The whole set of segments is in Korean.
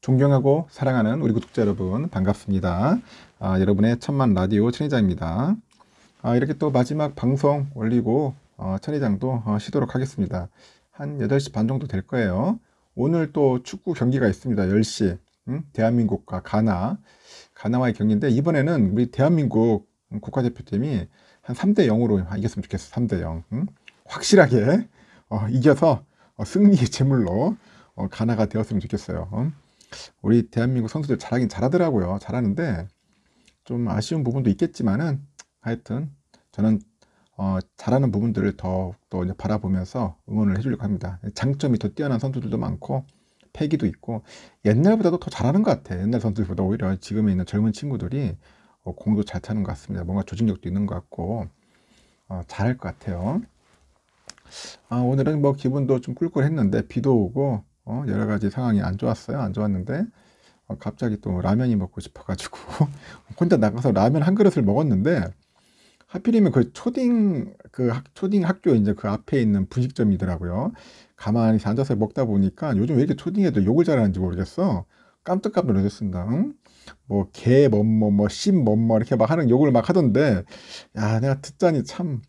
존경하고 사랑하는 우리 구독자 여러분 반갑습니다. 여러분의 천만 라디오 천회장입니다. 이렇게 또 마지막 방송 올리고 천회장도 쉬도록 하겠습니다. 한 8시 반 정도 될 거예요. 오늘 또 축구 경기가 있습니다. 10시 대한민국과 가나와의 경기인데, 이번에는 우리 대한민국 국가대표팀이 한 3대 0으로 이겼으면 좋겠어. 3대 0 확실하게 이겨서 승리의 제물로 가나가 되었으면 좋겠어요. 우리 대한민국 선수들 잘하긴 잘하더라고요. 잘하는데 좀 아쉬운 부분도 있겠지만은, 하여튼 저는 잘하는 부분들을 더욱더 이제 바라보면서 응원을 해주려고 합니다. 장점이 더 뛰어난 선수들도 많고 패기도 있고, 옛날보다도 더 잘하는 것 같아. 옛날 선수들보다 오히려 지금에 있는 젊은 친구들이 공도 잘 차는 것 같습니다. 뭔가 조직력도 있는 것 같고 잘할 것 같아요. 오늘은 뭐 기분도 좀 꿀꿀했는데 비도 오고 여러 가지 상황이 안 좋았어요. 안 좋았는데 갑자기 또 라면이 먹고 싶어가지고 혼자 나가서 라면 한 그릇을 먹었는데, 하필이면 그 초딩 학교 이제 그 앞에 있는 분식점이더라고요. 가만히 앉아서 먹다 보니까 요즘 왜 이렇게 초딩 애들 욕을 잘하는지 모르겠어. 깜짝깜짝 놀랐습니다. 뭐 개 뭐뭐 씹 뭐뭐 이렇게 막 하는 욕을 막 하던데, 야, 내가 듣자니 참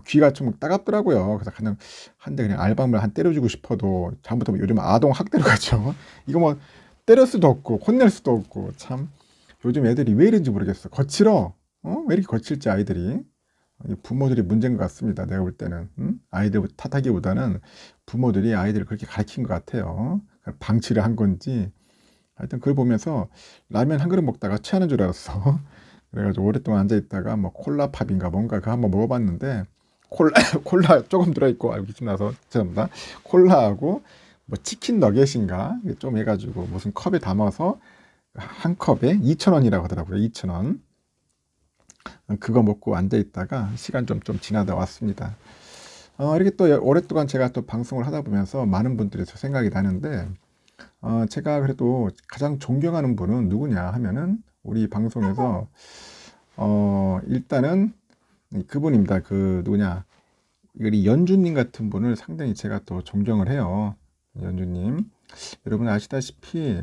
귀가 좀 따갑더라고요. 그래서 그냥 한 대 그냥 알밤을 한 때려주고 싶어도, 잘못하면 요즘 아동 학대로 가죠. 이거 뭐 때릴 수도 없고 혼낼 수도 없고, 참 요즘 애들이 왜 이런지 모르겠어. 거칠어. 왜 이렇게 거칠지 아이들이. 부모들이 문제인 것 같습니다. 내가 볼 때는 아이들 탓하기보다는 부모들이 아이들을 그렇게 가르친 것 같아요. 방치를 한 건지. 하여튼 그걸 보면서 라면 한 그릇 먹다가 취하는 줄 알았어. 그래가지고 오랫동안 앉아있다가 뭐 콜라팝인가 뭔가 그거 한번 먹어봤는데, 콜라 조금 들어있고, 기침 나서 죄송합니다. 콜라하고 뭐 치킨 너겟인가 좀 해가지고 무슨 컵에 담아서 한 컵에 2,000원이라고 하더라고요. 2,000원. 그거 먹고 앉아있다가 시간 좀 지나다 왔습니다. 이렇게 또 오랫동안 제가 또 방송을 하다 보면서 많은 분들이 생각이 나는데, 제가 그래도 가장 존경하는 분은 누구냐 하면은 우리 방송에서 일단은 그분입니다. 그 누구냐, 우리 연주님 같은 분을 상당히 제가 또 존경을 해요. 연주님, 여러분 아시다시피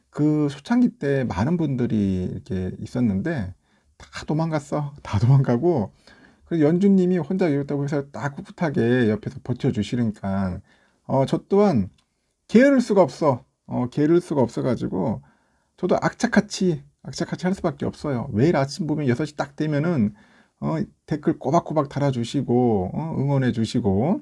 그 초창기 때 많은 분들이 이렇게 있었는데 다 도망갔어. 다 도망가고, 그래서 연주님이 혼자 이렇다고 해서 딱 꿋꿋하게 옆에서 버텨주시니까 저 또한 게으를 수가 없어. 게으를 수가 없어가지고 저도 악착같이 할 수밖에 없어요. 매일 아침 보면 6시 딱 되면은 댓글 꼬박꼬박 달아주시고 응원해 주시고,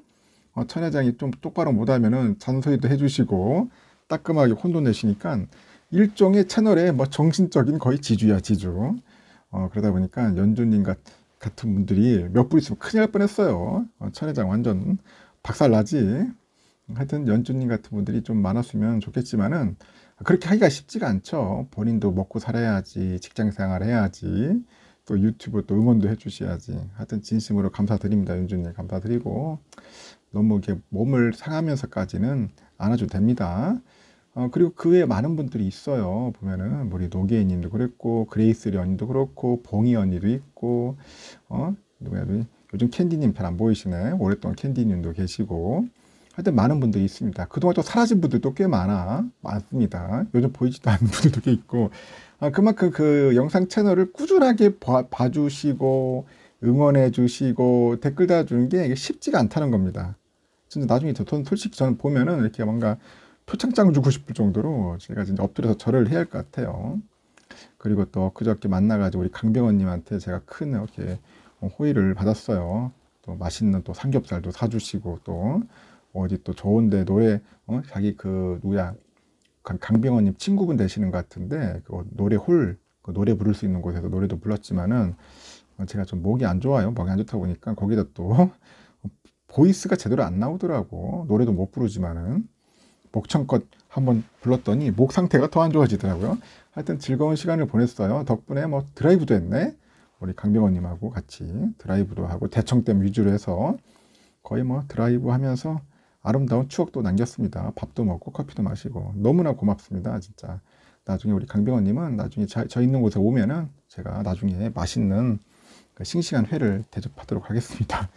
천회장이 좀 똑바로 못하면은 잔소리도 해주시고 따끔하게 혼도 내시니까 일종의 채널의 뭐 정신적인 거의 지주야, 지주. 그러다 보니까 연주님 같은 분들이 몇 분 있으면 큰일 날 뻔했어요. 천회장 완전 박살나지. 하여튼 연주님 같은 분들이 좀 많았으면 좋겠지만은 그렇게 하기가 쉽지가 않죠. 본인도 먹고 살아야지, 직장생활 해야지, 또 유튜브 또 응원도 해주셔야지. 하여튼 진심으로 감사드립니다. 연주님 감사드리고, 너무 이렇게 몸을 상하면서까지는 안 해도 됩니다. 그리고 그 외에 많은 분들이 있어요. 보면은 우리 노계인님도 그랬고, 그레이스리 언니도 그렇고, 봉이 언니도 있고, 누구야, 요즘 캔디님 잘 안 보이시네. 오랫동안 캔디님도 계시고, 하여튼 많은 분들이 있습니다. 그동안 또 사라진 분들도 꽤 많습니다. 요즘 보이지도 않는 분들도 꽤 있고, 그만큼 그 영상 채널을 꾸준하게 봐주시고 응원해 주시고 댓글 달아주는 게 이게 쉽지가 않다는 겁니다. 진짜 나중에 솔직히 저는 보면은 이렇게 뭔가 표창장 주고 싶을 정도로 제가 진짜 엎드려서 절을 해야 할 것 같아요. 그리고 또 그저께 만나가지고 우리 강병원님한테 제가 큰 이렇게 호의를 받았어요. 또 맛있는 또 삼겹살도 사주시고, 또 어디 또 좋은데 노래, 자기 그 누구야, 강병원님 친구분 되시는 것 같은데 그 노래 부를 수 있는 곳에서 노래도 불렀지만은 제가 좀 목이 안 좋아요. 목이 안 좋다 보니까 거기다 또 보이스가 제대로 안 나오더라고. 노래도 못 부르지만은 목청껏 한번 불렀더니 목 상태가 더 안 좋아지더라고요. 하여튼 즐거운 시간을 보냈어요. 덕분에 뭐 드라이브도 했네. 우리 강병원님하고 같이 드라이브도 하고 대청댐 위주로 해서 거의 뭐 드라이브 하면서 아름다운 추억도 남겼습니다. 밥도 먹고 커피도 마시고 너무나 고맙습니다. 진짜 나중에 우리 강병원님은 나중에 저 있는 곳에 오면은 제가 나중에 맛있는 싱싱한 회를 대접하도록 하겠습니다.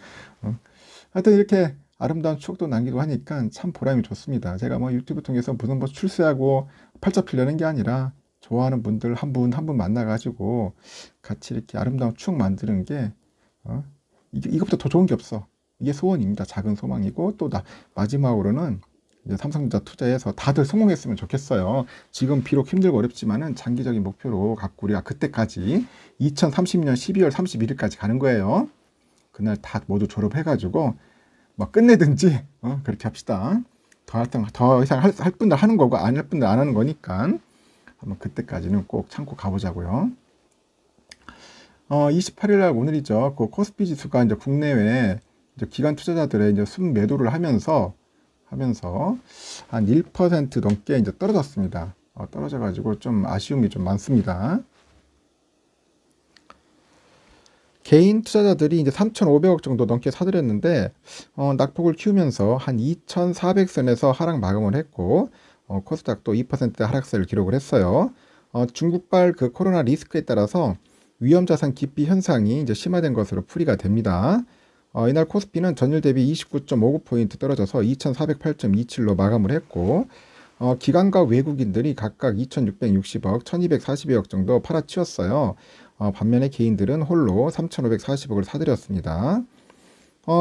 하여튼 이렇게 아름다운 추억도 남기고 하니까 참 보람이 좋습니다. 제가 뭐 유튜브 통해서 무슨 뭐 출세하고 팔자 피려는 게 아니라 좋아하는 분들 한 분 한 분 만나가지고 같이 이렇게 아름다운 추억 만드는 게 이것보다 더 좋은 게 없어. 이게 소원입니다. 작은 소망이고 또 마지막으로는 이제 삼성전자 투자해서 다들 성공했으면 좋겠어요. 지금 비록 힘들고 어렵지만은 장기적인 목표로 갖고 우리가 그때까지 2030년 12월 31일까지 가는 거예요. 그날 다 모두 졸업해가지고 뭐 끝내든지 그렇게 합시다. 더 이상 할 분들 하는 거고 안 할 분들 안 하는 거니까 한번 그때까지는 꼭 참고 가보자고요. 28일 날 오늘이죠. 그 코스피 지수가 이제 국내외 이제 기관 투자자들의 이제 순매도를 하면서 한 1% 넘게 이제 떨어졌습니다. 떨어져가지고 좀 아쉬움이 좀 많습니다. 개인 투자자들이 이제 3,500억 정도 넘게 사들였는데 낙폭을 키우면서 한 2,400선에서 하락 마감을 했고 코스닥도 2% 하락세를 기록을 했어요. 중국발 그 코로나 리스크에 따라서 위험자산 기피 현상이 이제 심화된 것으로 풀이가 됩니다. 이날 코스피는 전일 대비 29.59포인트 떨어져서 2,408.27로 마감을 했고 기관과 외국인들이 각각 2,660억, 1,240억 정도 팔아치웠어요. 반면에 개인들은 홀로 3,540억을 사들였습니다.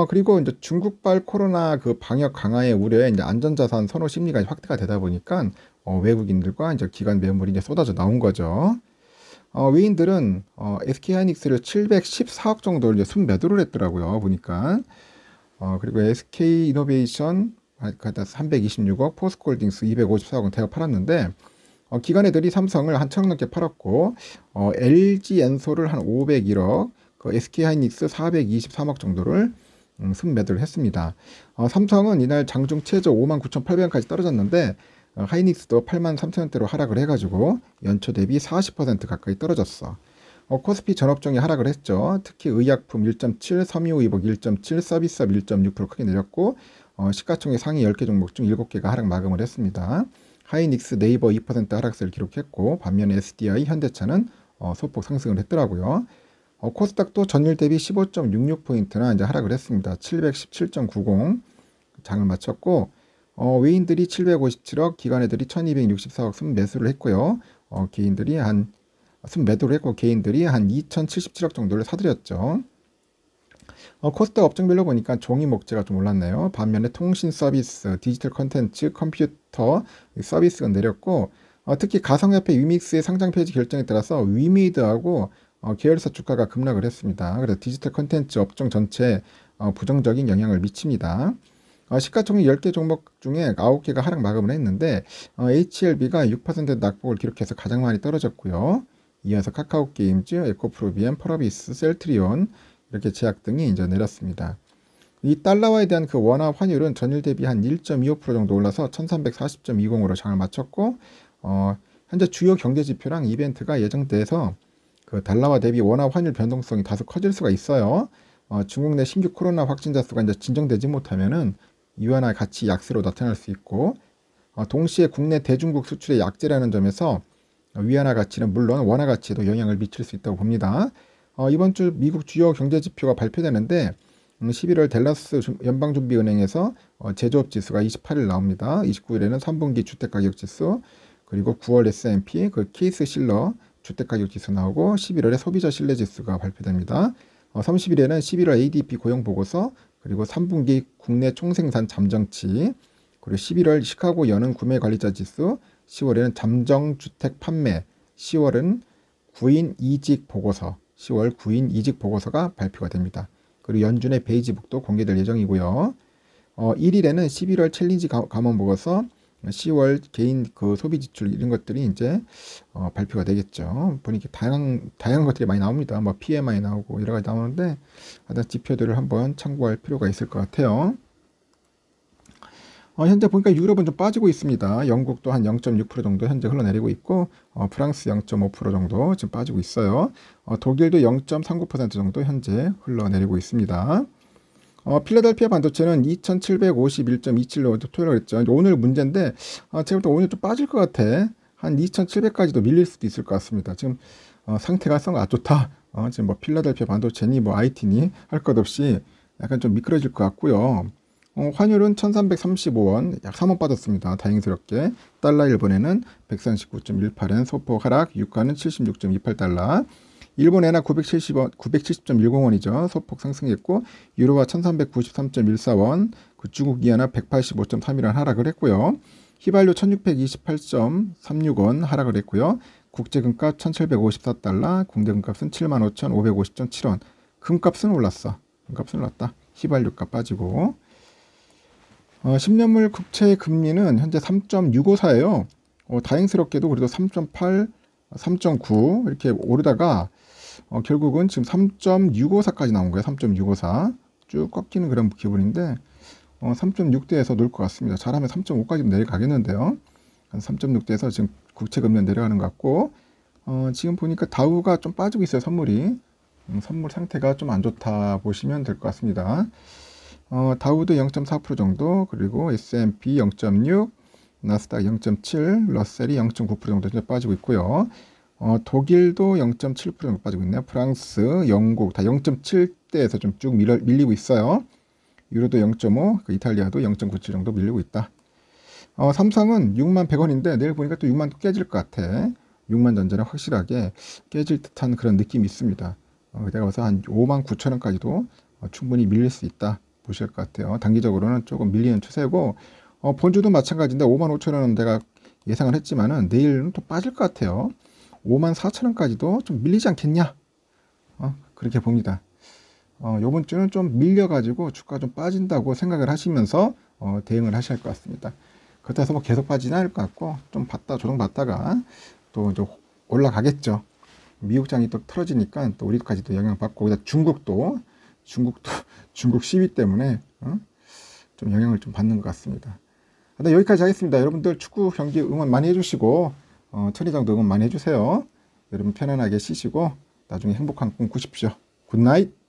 그리고 이제 중국발 코로나 그 방역 강화의 우려에 이제 안전자산 선호 심리가 확대가 되다 보니까 외국인들과 이제 기관 매물이 이제 쏟아져 나온 거죠. 외인들은 SK하이닉스를 714억 정도를 이제 순매도를 했더라고요. 보니까. 그리고 SK이노베이션 326억, 포스코홀딩스 254억은 대거 팔았는데 기관 애들이 삼성을 한 1,000억 넘게 팔았고 LG엔솔을 한 501억, 그 SK하이닉스 423억 정도를 순매도를 했습니다. 삼성은 이날 장중 최저 59,800원까지 떨어졌는데 하이닉스도 83,000원대로 하락을 해가지고 연초 대비 40% 가까이 떨어졌어. 코스피 전업종이 하락을 했죠. 특히 의약품 1.7, 섬유의복 1.7, 서비스업 1.6% 크게 내렸고 시가총액 상위 10개 종목 중 7개가 하락 마감을 했습니다. 하이닉스, 네이버 2% 하락세를 기록했고 반면에 SDI, 현대차는 소폭 상승을 했더라고요. 코스닥도 전일 대비 15.66포인트나 이제 하락을 했습니다. 717.90 장을 마쳤고 외인들이 757억, 기관애들이 1264억 순매수를 했고요. 개인들이 순매도를 했고 개인들이 한 2077억 정도를 사들였죠. 코스닥 업종별로 보니까 종이 목재가 좀 올랐네요. 반면에 통신 서비스, 디지털 컨텐츠, 컴퓨터 서비스가 내렸고 특히 가상화폐 위믹스의 상장 폐지 결정에 따라서 위미드하고 계열사 주가가 급락을 했습니다. 그래서 디지털 컨텐츠 업종 전체에 부정적인 영향을 미칩니다. 시가총액 10개 종목 중에 9개가 하락 마감을 했는데 HLB가 6% 낙폭을 기록해서 가장 많이 떨어졌고요. 이어서 카카오게임즈, 에코프로비엠, 펄어비스, 셀트리온 이렇게 제약 등이 이제 내렸습니다. 이 달러화에 대한 그 원화 환율은 전일 대비 한 1.25% 정도 올라서 1340.20으로 장을 마쳤고 현재 주요 경제 지표랑 이벤트가 예정돼서 그 달러화 대비 원화 환율 변동성이 다소 커질 수가 있어요. 중국 내 신규 코로나 확진자 수가 이제 진정되지 못하면은 위안화 가치 약세로 나타날 수 있고 동시에 국내 대중국 수출의 약재라는 점에서 위안화 가치는 물론 원화 가치에도 영향을 미칠 수 있다고 봅니다. 이번 주 미국 주요 경제 지표가 발표되는데 11월 댈러스 연방준비은행에서 제조업 지수가 28일 나옵니다. 29일에는 3분기 주택가격지수, 그리고 9월 S&P 그 케이스 실러 주택가격지수 나오고 11월에 소비자 신뢰지수가 발표됩니다. 30일에는 11월 ADP 고용보고서, 그리고 3분기 국내 총생산 잠정치, 그리고 11월 시카고 연은 구매관리자지수, 10월에는 잠정주택 판매, 10월은 구인 이직 보고서, 10월 구인 이직 보고서가 발표가 됩니다. 그리고 연준의 베이지북도 공개될 예정이고요. 1일에는 11월 챌린지 감원 보고서, 10월 개인 그 소비 지출 이런 것들이 이제 발표가 되겠죠. 보니까 다양한 것들이 많이 나옵니다. 뭐 PMI 나오고 여러 가지 나오는데 하여튼 지표들을 한번 참고할 필요가 있을 것 같아요. 현재 보니까 유럽은 좀 빠지고 있습니다. 영국도 한 0.6% 정도 현재 흘러내리고 있고 프랑스 0.5% 정도 지금 빠지고 있어요. 독일도 0.39% 정도 현재 흘러내리고 있습니다. 필라델피아 반도체는 2751.27로 토요일에 했죠. 오늘 문제인데 제가 볼 때 오늘 좀 빠질 것 같아. 한 2700까지도 밀릴 수도 있을 것 같습니다. 지금 상태가 아주 좋다. 지금 뭐 필라델피아 반도체니 뭐 IT니 할 것 없이 약간 좀 미끄러질 것 같고요. 환율은 1335원, 약 3원 빠졌습니다. 다행스럽게. 달러 일본에는 139.18엔 소폭 하락, 유가는 76.28달러. 일본 엔화 970원, 970.10원이죠. 소폭 상승했고, 유로화 1393.14원, 그 중국 이하나 185.31원 하락을 했고요. 휘발유 1628.36원 하락을 했고요. 국제금값 1754달러, 공제금값은 75,550.7원. 금값은 올랐어. 금값은 올랐다. 휘발유값 빠지고. 10년물 국채 금리는 현재 3.654예요. 다행스럽게도 그래도 3.8, 3.9 이렇게 오르다가 결국은 지금 3.654까지 나온 거예요. 3.654. 쭉 꺾이는 그런 기분인데 3.6대에서 놀 것 같습니다. 잘하면 3.5까지 내려가겠는데요. 3.6대에서 지금 국채 금리 내려가는 것 같고 지금 보니까 다우가 좀 빠지고 있어요. 선물이. 선물 상태가 좀 안 좋다 보시면 될 것 같습니다. 다우도 0.4% 정도, 그리고 S&P 0.6, 나스닥 0.7, 러셀이 0.9% 정도 빠지고 있고요. 독일도 0.7% 정도 빠지고 있네요. 프랑스, 영국 다 0.7대에서 좀 쭉 밀리고 있어요. 유로도 0.5, 이탈리아도 0.97 정도 밀리고 있다. 삼성은 6만 100원인데 내일 보니까 또 6만 또 깨질 것 같아. 6만 전자는 확실하게 깨질 듯한 그런 느낌이 있습니다. 내가 봐서 한 5만 9천 원까지도 충분히 밀릴 수 있다 보실 것 같아요. 단기적으로는 조금 밀리는 추세고 본주도 마찬가지인데 5만 5천 원은 내가 예상을 했지만은 내일은 또 빠질 것 같아요. 5만 4천 원까지도 좀 밀리지 않겠냐? 그렇게 봅니다. 요번 주는 좀 밀려가지고 주가 좀 빠진다고 생각을 하시면서 대응을 하셔야 할 것 같습니다. 그렇다고 해서 뭐 계속 빠지는 않을 것 같고 좀 조정받다가 또 이제 올라가겠죠. 미국장이 또 틀어지니까 또 우리까지도 영향받고 거기다 중국도 중국 시위 때문에 좀 영향을 좀 받는 것 같습니다. 네, 여기까지 하겠습니다. 여러분들 축구 경기 응원 많이 해주시고 천리장도 응원 많이 해주세요. 여러분 편안하게 쉬시고 나중에 행복한 꿈 꾸십시오. 굿나잇.